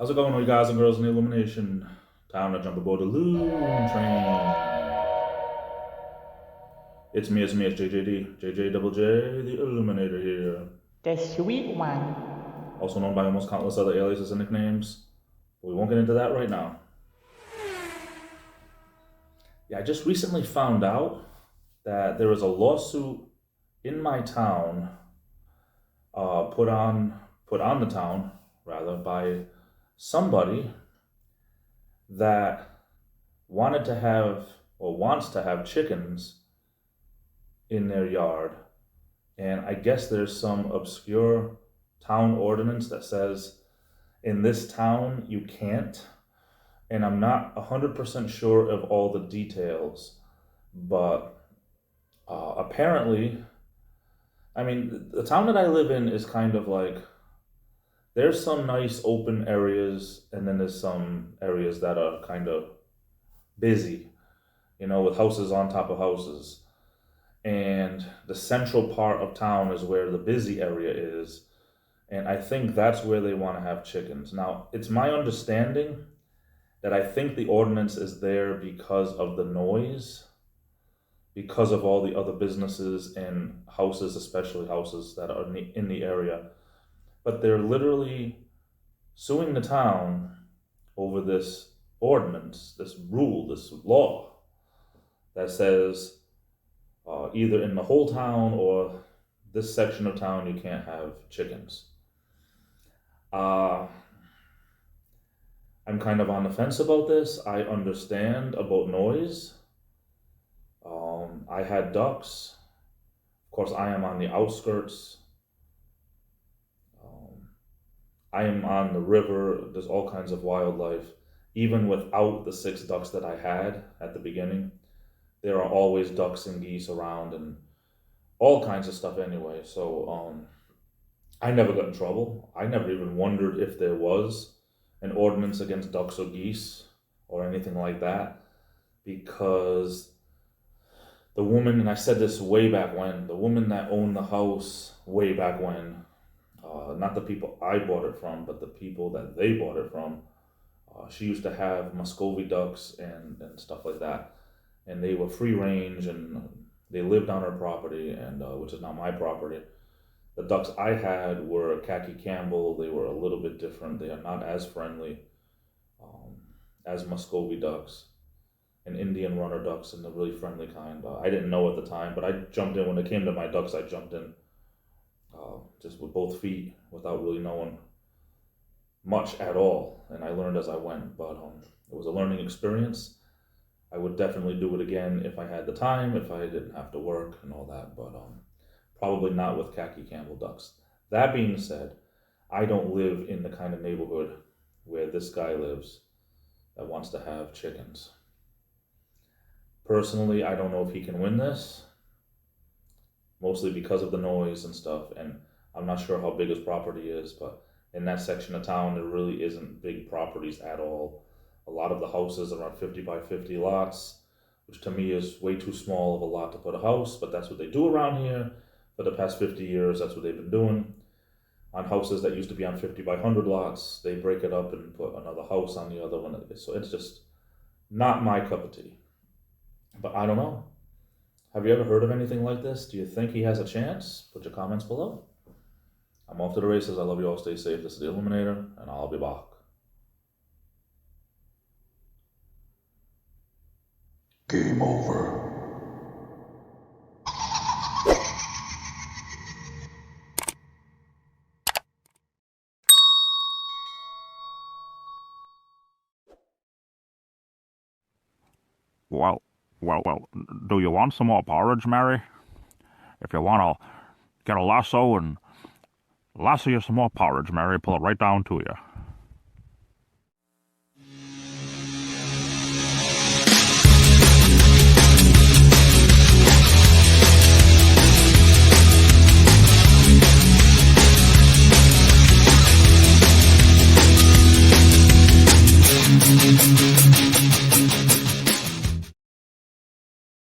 How's it going, you guys and girls in the Illumination? Time to jump aboard the Loon Train. It's me, it's JJD, JJ Double J, the Illuminator here. The sweet one. Also known by almost countless other aliases and nicknames. But we won't get into that right now. Yeah, I just recently found out that there was a lawsuit in my town, put on the town, rather, by somebody that wanted to have or wants to have chickens in their yard. And I guess there's some obscure town ordinance that says in this town you can't. And I'm not 100% sure of all the details, but apparently, I mean, the town that I live in is kind of like, there's some nice open areas, and then there's some areas that are kind of busy, with houses on top of houses. And the central part of town is where the busy area is. And I think that's where they want to have chickens. Now, it's my understanding that I think the ordinance is there because of the noise, because of all the other businesses and houses, especially houses that are in the area. But they're literally suing the town over this ordinance, this rule, this law that says either in the whole town or this section of town you can't have chickens. I'm kind of on the fence about this. I understand about noise. I had ducks. Of course, I am on the outskirts. I am on the river. There's all kinds of wildlife. Even without the 6 ducks that I had at the beginning, there are always ducks and geese around and all kinds of stuff anyway. So I never got in trouble. I never even wondered if there was an ordinance against ducks or geese or anything like that, because the woman, and I said this way back when, the woman that owned the house way back when, not the people I bought it from, but the people that they bought it from, she used to have Muscovy ducks and stuff like that. And they were free range and they lived on her property, and which is not my property. The ducks I had were Khaki Campbell. They were a little bit different. They are not as friendly as Muscovy ducks and Indian runner ducks, and the really friendly kind. I didn't know at the time, but I jumped in when it came to my ducks. I jumped in just with both feet without really knowing much at all, and I learned as I went. But it was a learning experience. I would definitely do it again if I had the time, if I didn't have to work and all that, but probably not with Khaki Campbell ducks. That being said, I don't live in the kind of neighborhood where this guy lives that wants to have chickens. Personally, I don't know if he can win this, mostly because of the noise and stuff, and I'm not sure how big his property is, but in that section of town, there really isn't big properties at all. A lot of the houses are on 50 by 50 lots, which to me is way too small of a lot to put a house, but that's what they do around here. For the past 50 years, that's what they've been doing. On houses that used to be on 50 by 100 lots, they break it up and put another house on the other one. So it's just not my cup of tea. But I don't know. Have you ever heard of anything like this? Do you think he has a chance? Put your comments below. I'm off to the races. I love you all. Stay safe. This is the Illuminator, and I'll be back. Game over. Well, do you want some more porridge, Mary? If you want, I'll get a lasso and lasso you some more porridge, Mary. Pull it right down to you.